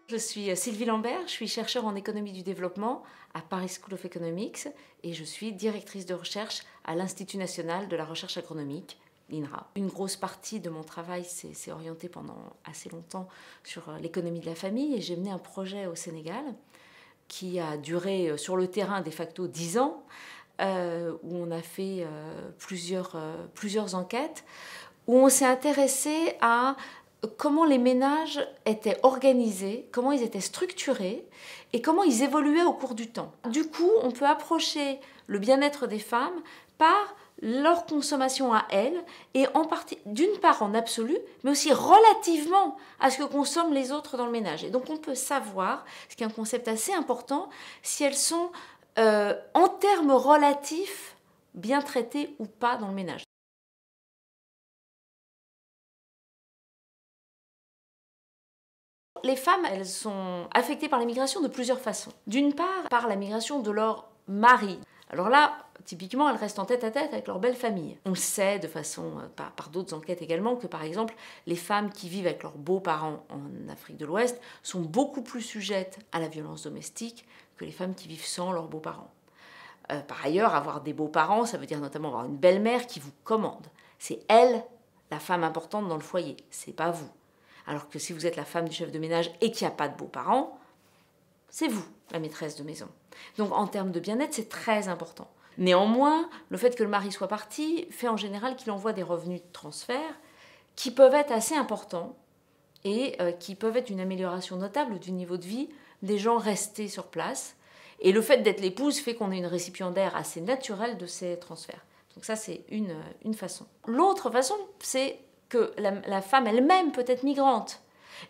Je suis Sylvie Lambert, je suis chercheure en économie du développement à Paris School of Economics et je suis directrice de recherche à l'Institut national de la recherche agronomique, l'INRA. Une grosse partie de mon travail s'est orientée pendant assez longtemps sur l'économie de la famille et j'ai mené un projet au Sénégal qui a duré sur le terrain de facto 10 ans, où on a fait plusieurs enquêtes, où on s'est intéressé à comment les ménages étaient organisés, comment ils étaient structurés et comment ils évoluaient au cours du temps. Du coup, on peut approcher le bien-être des femmes par leur consommation à elles, et en partie, d'une part en absolu, mais aussi relativement à ce que consomment les autres dans le ménage. Et donc on peut savoir, ce qui est un concept assez important, si elles sont en termes relatifs bien traitées ou pas dans le ménage. Les femmes, elles sont affectées par l'immigration de plusieurs façons. D'une part, par la migration de leur mari. Alors là, typiquement, elles restent en tête-à-tête avec leur belle famille. On sait de façon, par d'autres enquêtes également, que par exemple, les femmes qui vivent avec leurs beaux-parents en Afrique de l'Ouest sont beaucoup plus sujettes à la violence domestique que les femmes qui vivent sans leurs beaux-parents. Par ailleurs, avoir des beaux-parents, ça veut dire notamment avoir une belle-mère qui vous commande. C'est elle, la femme importante dans le foyer, c'est pas vous. Alors que si vous êtes la femme du chef de ménage et qu'il n'y a pas de beaux-parents, c'est vous, la maîtresse de maison. Donc en termes de bien-être, c'est très important. Néanmoins, le fait que le mari soit parti fait en général qu'il envoie des revenus de transfert qui peuvent être assez importants et qui peuvent être une amélioration notable du niveau de vie des gens restés sur place. Et le fait d'être l'épouse fait qu'on est une récipiendaire assez naturelle de ces transferts. Donc ça, c'est une façon. L'autre façon, c'est que la femme elle-même peut être migrante.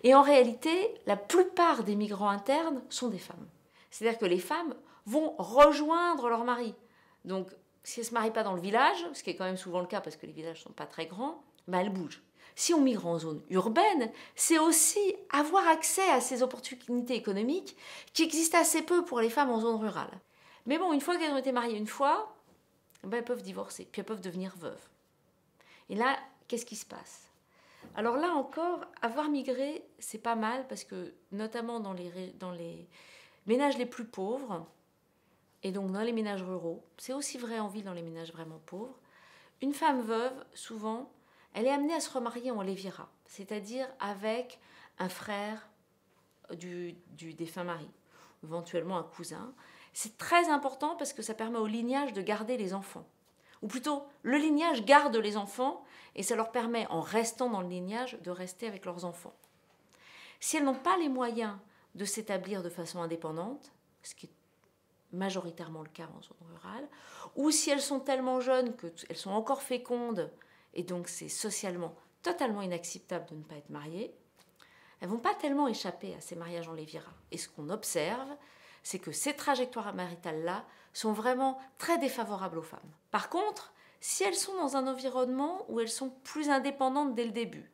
Et en réalité, la plupart des migrants internes sont des femmes. C'est-à-dire que les femmes vont rejoindre leur mari. Donc, si elles ne se marient pas dans le village, ce qui est quand même souvent le cas parce que les villages ne sont pas très grands, ben elles bougent. Si on migre en zone urbaine, c'est aussi avoir accès à ces opportunités économiques qui existent assez peu pour les femmes en zone rurale. Mais bon, une fois qu'elles ont été mariées une fois, ben elles peuvent divorcer, puis elles peuvent devenir veuves. Et là, qu'est-ce qui se passe? Alors là encore, avoir migré, c'est pas mal parce que, notamment dans les ménages les plus pauvres, et donc dans les ménages ruraux, c'est aussi vrai en ville dans les ménages vraiment pauvres, une femme veuve, souvent, elle est amenée à se remarier en lévira, c'est-à-dire avec un frère du défunt mari, éventuellement un cousin. C'est très important parce que ça permet au lignage de garder les enfants. Ou plutôt, le lignage garde les enfants et ça leur permet, en restant dans le lignage, de rester avec leurs enfants. Si elles n'ont pas les moyens de s'établir de façon indépendante, ce qui est majoritairement le cas en zone rurale, ou si elles sont tellement jeunes qu'elles sont encore fécondes, et donc c'est socialement totalement inacceptable de ne pas être mariées, elles ne vont pas tellement échapper à ces mariages en lévira. Et ce qu'on observe, c'est que ces trajectoires maritales-là sont vraiment très défavorables aux femmes. Par contre, si elles sont dans un environnement où elles sont plus indépendantes dès le début,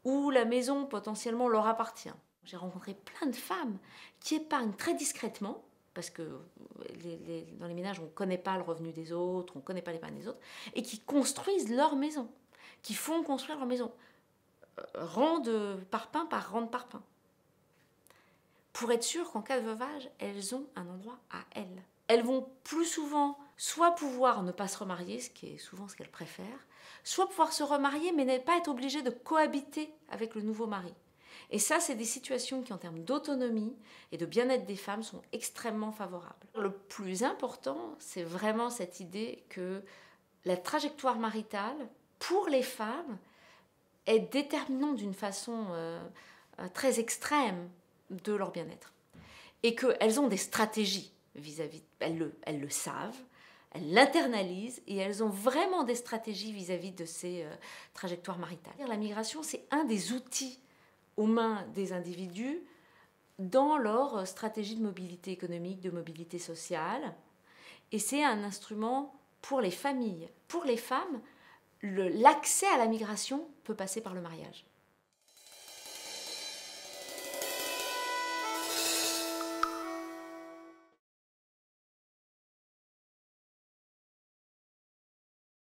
où la maison potentiellement leur appartient, j'ai rencontré plein de femmes qui épargnent très discrètement, parce que dans les ménages, on ne connaît pas le revenu des autres, on ne connaît pas l'épargne des autres, et qui construisent leur maison, qui font construire leur maison, rang de parpaing par rang de parpaing. Pour être sûr qu'en cas de veuvage, elles ont un endroit à elles. Elles vont plus souvent soit pouvoir ne pas se remarier, ce qui est souvent ce qu'elles préfèrent, soit pouvoir se remarier mais ne pas être obligées de cohabiter avec le nouveau mari. Et ça, c'est des situations qui, en termes d'autonomie et de bien-être des femmes, sont extrêmement favorables. Le plus important, c'est vraiment cette idée que la trajectoire maritale, pour les femmes, est déterminante d'une façon très extrême de leur bien-être. Et qu'elles ont des stratégies vis-à-vis, elles le savent, elles l'internalisent et elles ont vraiment des stratégies vis-à-vis de ces trajectoires maritales. La migration, c'est un des outils aux mains des individus dans leur stratégie de mobilité économique, de mobilité sociale. Et c'est un instrument pour les familles. Pour les femmes, l'accès à la migration peut passer par le mariage.